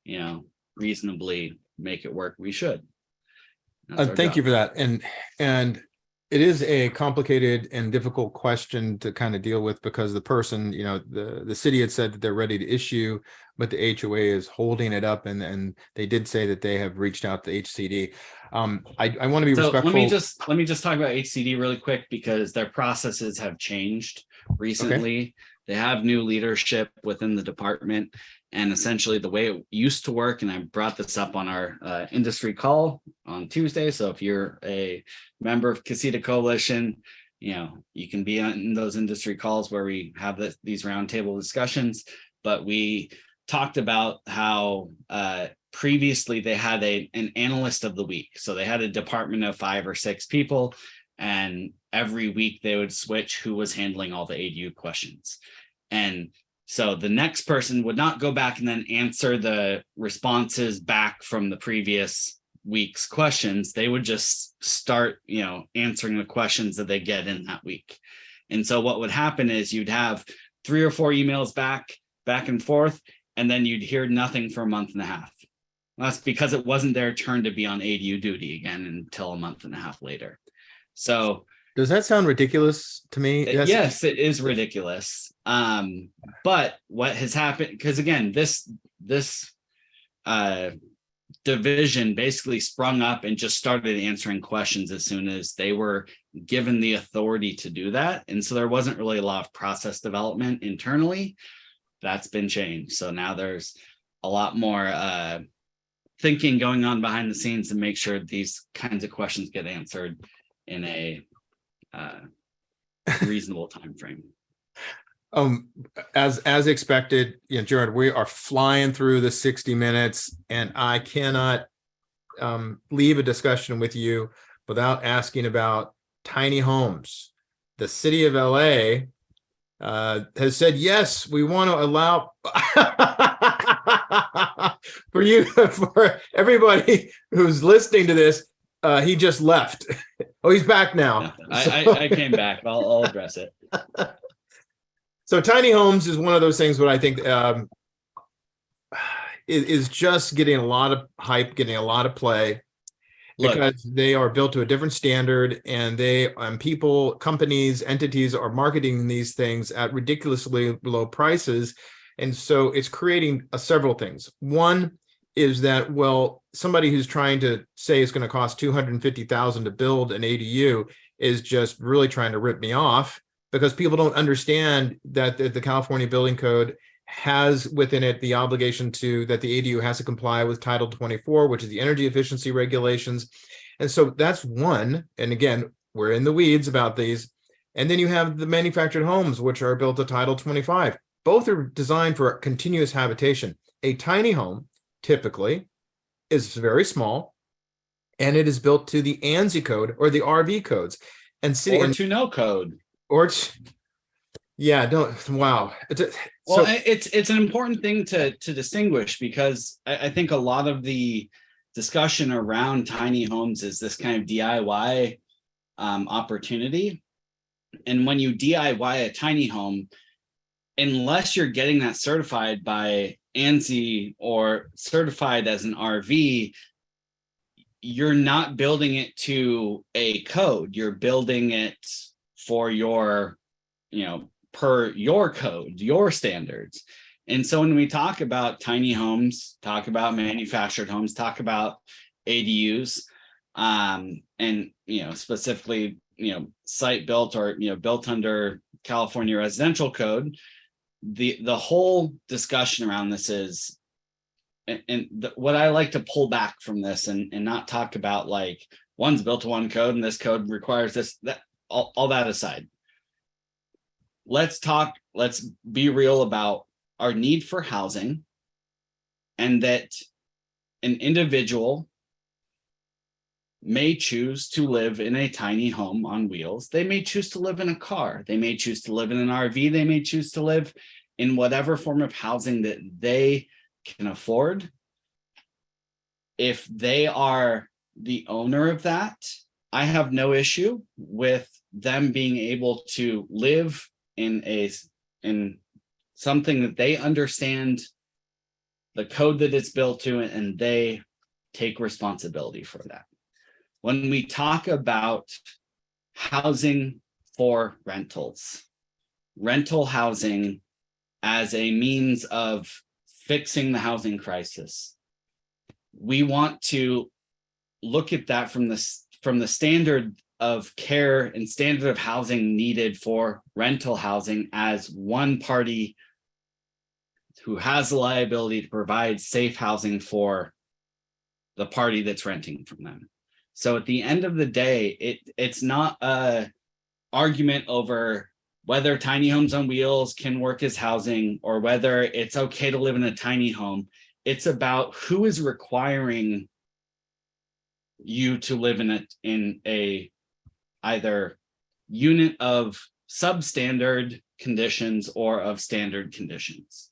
you know, reasonably make it work, we should. Thank you for that. And it is a complicated and difficult question to kind of deal with, because the person, you know, the city had said that they're ready to issue, but the HOA is holding it up, and they did say that they have reached out to HCD. I want to be respectful. Let me just talk about HCD really quick, because their processes have changed recently. Okay. They have new leadership within the department, and essentially the way it used to work, and I brought this up on our industry call on Tuesday. So if you're a member of Casita Coalition, you know, you can be on those industry calls where we have these roundtable discussions. But we talked about how previously they had an analyst of the week. So they had a department of 5 or 6 people, and every week they would switch who was handling all the ADU questions. And so the next person would not go back and then answer the responses back from the previous week's questions. They would just start, you know, answering the questions that they get in that week. And so what would happen is you'd have 3 or 4 emails back and forth, and then you'd hear nothing for a month and a half. Well, that's because it wasn't their turn to be on ADU duty again until a month and a half later. So does that sound ridiculous to me? Yes, it is ridiculous. But what has happened, because again, this division basically sprung up and just started answering questions as soon as they were given the authority to do that. And so there wasn't really a lot of process development internally. That's been changed. So now there's a lot more thinking going on behind the scenes to make sure these kinds of questions get answered in a reasonable time frame. As expected, you know, Jared, we are flying through the 60 minutes, and I cannot leave a discussion with you without asking about tiny homes. The city of LA has said, yes, we want to allow for everybody who's listening to this. He just left. Oh, he's back now. I came back. I'll address it. So tiny homes is one of those things where I think is just getting a lot of hype, getting a lot of play, because they are built to a different standard, and they people, companies, entities are marketing these things at ridiculously low prices. And so it's creating several things. One is that, well, somebody who's trying to say it's going to cost $250,000 to build an ADU is just really trying to rip me off, because people don't understand that the California Building Code has within it the obligation that the ADU has to comply with Title 24, which is the energy efficiency regulations. And so that's one. And again, we're in the weeds about these. And then you have the manufactured homes, which are built to Title 25. Both are designed for continuous habitation. A tiny home typically is very small, and it is built to the ANSI code or the RV codes, and to no code. Wow. It's an important thing to distinguish, because I think a lot of the discussion around tiny homes is this kind of DIY opportunity. And when you DIY a tiny home, unless you're getting that certified by ANSI or certified as an RV, you're not building it to a code. You're building it for your, you know, per your code, your standards. And so when we talk about tiny homes, talk about manufactured homes, talk about ADUs, and, you know, specifically site built or built under California residential code, the whole discussion around this is, what I like to pull back from this and not talk about like one's built to one code and this code requires this, that, all that aside. Let's be real about our need for housing, and that an individual may choose to live in a tiny home on wheels. They may choose to live in a car. They may choose to live in an RV. They may choose to live in whatever form of housing that they can afford. If they are the owner of that, I have no issue with them being able to live in something that they understand the code that it's built to, and they take responsibility for that. When we talk about housing for rentals, rental housing as a means of fixing the housing crisis, we want to look at that from the standard of care and standard of housing needed for rental housing as one party who has the liability to provide safe housing for the party that's renting from them. So at the end of the day, it's not a argument over whether tiny homes on wheels can work as housing or whether it's okay to live in a tiny home. It's about who is requiring you to live in a either unit of substandard conditions or of standard conditions.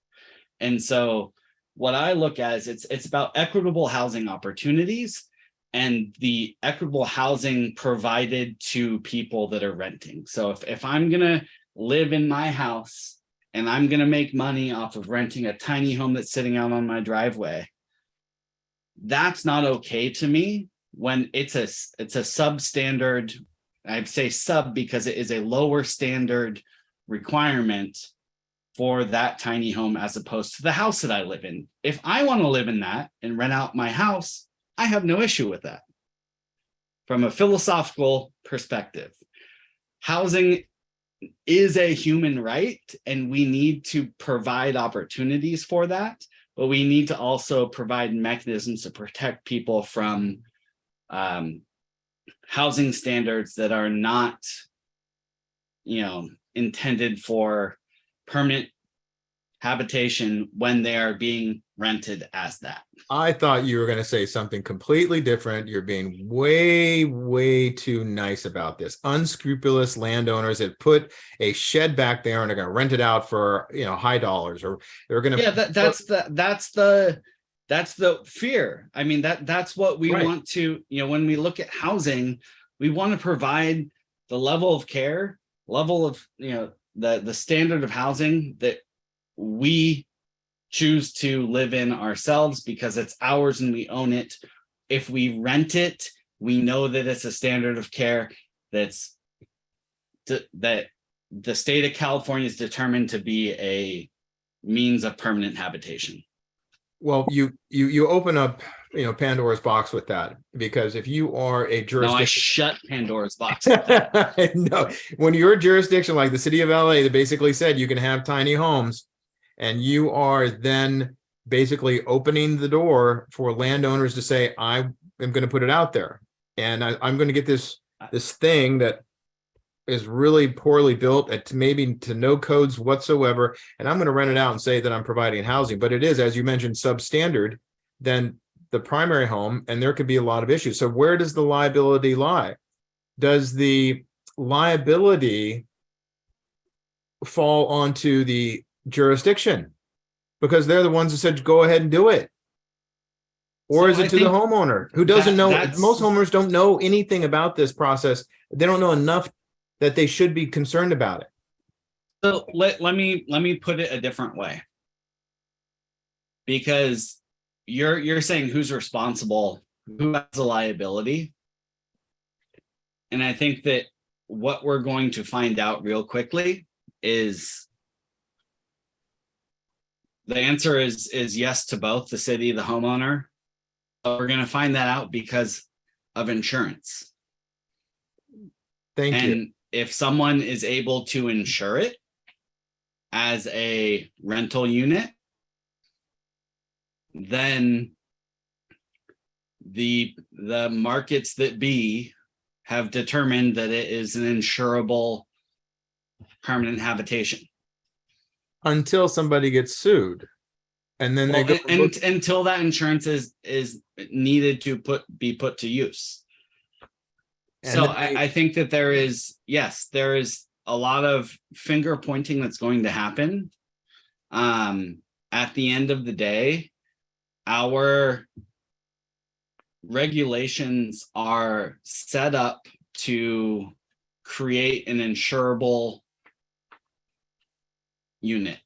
And so what I look at is it's about equitable housing opportunities and the equitable housing provided to people that are renting. So if I'm gonna live in my house and I'm gonna make money off of renting a tiny home that's sitting out on my driveway, that's not okay to me when it's a substandard. I'd say sub because it is a lower standard requirement for that tiny home as opposed to the house that I live in. If I want to live in that and rent out my house, I have no issue with that. From a philosophical perspective, housing is a human right, and we need to provide opportunities for that, but we need to also provide mechanisms to protect people from housing standards that are not, intended for permanent habitation when they are being rented as that. I thought you were going to say something completely different. You're being way, way too nice about this. Unscrupulous landowners that put a shed back there and are going to rent it out for, high dollars, or they're going to. Yeah, that's the fear. I mean, that's what we want to, when we look at housing, we want to provide the level of care, level of, the standard of housing that we choose to live in ourselves because it's ours and we own it. If we rent it, we know that it's a standard of care that the state of California is determined to be a means of permanent habitation. Well, you open up, Pandora's box with that, because if you are a jurisdiction. No, I shut Pandora's box with that. No, when you're a jurisdiction like the city of LA, they basically said you can have tiny homes, and you are then basically opening the door for landowners to say, I am going to put it out there, and I'm going to get this thing that is really poorly built at maybe to no codes whatsoever, and I'm going to rent it out and say that I'm providing housing. But it is, as you mentioned, substandard than the primary home, and there could be a lot of issues. So where does the liability lie? Does the liability fall onto the jurisdiction because they're the ones that said go ahead and do it? Or is it to the homeowner who doesn't know? Most homeowners don't know anything about this process. They don't know enough that they should be concerned about it. So let me put it a different way, because you're saying who's responsible, who has the liability, and I think that what we're going to find out real quickly is the answer is yes to both the city, the homeowner. But we're going to find that out because of insurance. Thank you. And if someone is able to insure it as a rental unit, then the markets that be have determined that it is an insurable permanent habitation. Until somebody gets sued. And then Well, they go until that insurance is needed to be put to use. And So then they- I think that there is a lot of finger pointing that's going to happen. At the end of the day, our regulations are set up to create an insurable unit.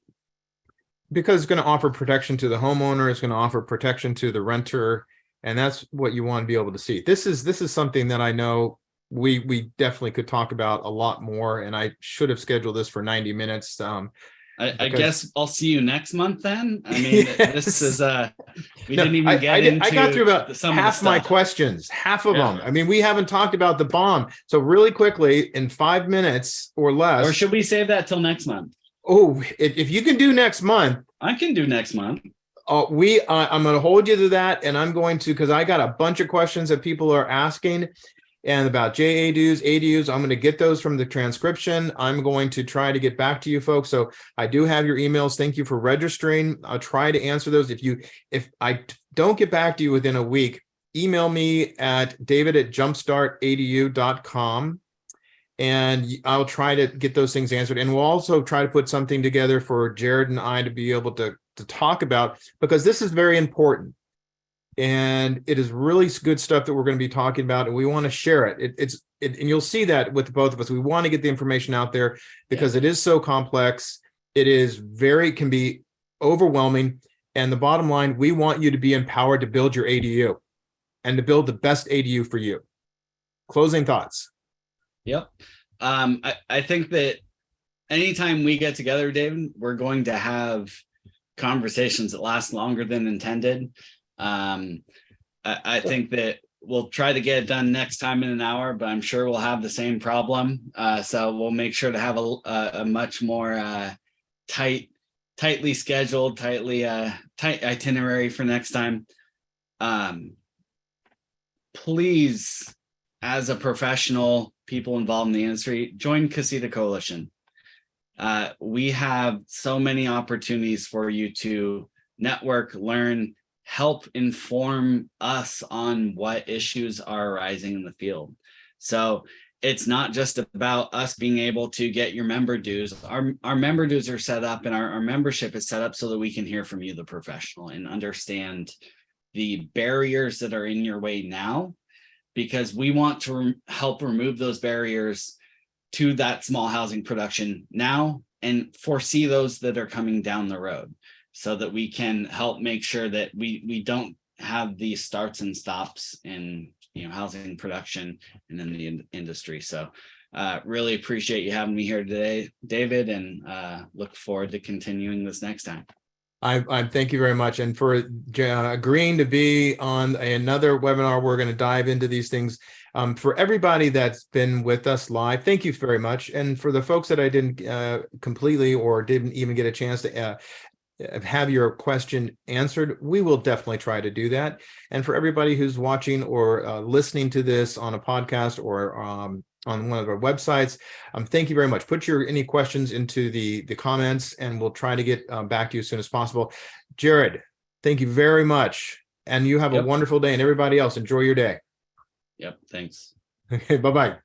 because it's going to offer protection to the homeowner, it's going to offer protection to the renter, and that's what you want to be able to see. This is something that I know we definitely could talk about a lot more, and I should have scheduled this for 90 minutes. I guess I'll see you next month then. I mean, this is we didn't even get into. I got through about some half my questions, half of them. I mean, we haven't talked about the bomb. So really quickly, in 5 minutes or less. Or should we save that till next month? Oh, if you can do next month. I can do next month. I'm going to hold you to that, and I'm going to, because I got a bunch of questions that people are asking, and about JADUs, ADUs. I'm going to get those from the transcription. I'm going to try to get back to you folks. So I do have your emails. Thank you for registering. I'll try to answer those. If I don't get back to you within a week, email me at david@jumpstartedu.com. And I'll try to get those things answered. And we'll also try to put something together for Jared and I to be able to talk about, because this is very important. And it is really good stuff that we're going to be talking about, and we want to share it. And you'll see that with both of us. We want to get the information out there because it is so complex. It is can be overwhelming. And the bottom line, we want you to be empowered to build your ADU and to build the best ADU for you. Closing thoughts. Yep. I think that anytime we get together, David, we're going to have conversations that last longer than intended. I think that we'll try to get it done next time in an hour, but I'm sure we'll have the same problem. So we'll make sure to have a much more tightly scheduled, tight itinerary for next time. Please, as a professional, people involved in the industry, join Casita Coalition. We have so many opportunities for you to network, learn, help inform us on what issues are arising in the field. So it's not just about us being able to get your member dues. Our member dues are set up, and our membership is set up so that we can hear from you, the professional, and understand the barriers that are in your way now, because we want to help remove those barriers to that small housing production now and foresee those that are coming down the road, so that we can help make sure that we don't have these starts and stops in housing production and in the industry. So really appreciate you having me here today, David, and look forward to continuing this next time. I thank you very much. And for agreeing to be on another webinar, we're going to dive into these things. For everybody that's been with us live, thank you very much. And for the folks that I didn't completely or didn't even get a chance to have your question answered, we will definitely try to do that. And for everybody who's watching or listening to this on a podcast or on one of our websites, thank you very much. Put any questions into the comments, and we'll try to get back to you as soon as possible. Jared, thank you very much. And you have a wonderful day, and everybody else, enjoy your day. Yep, thanks. Okay, bye-bye.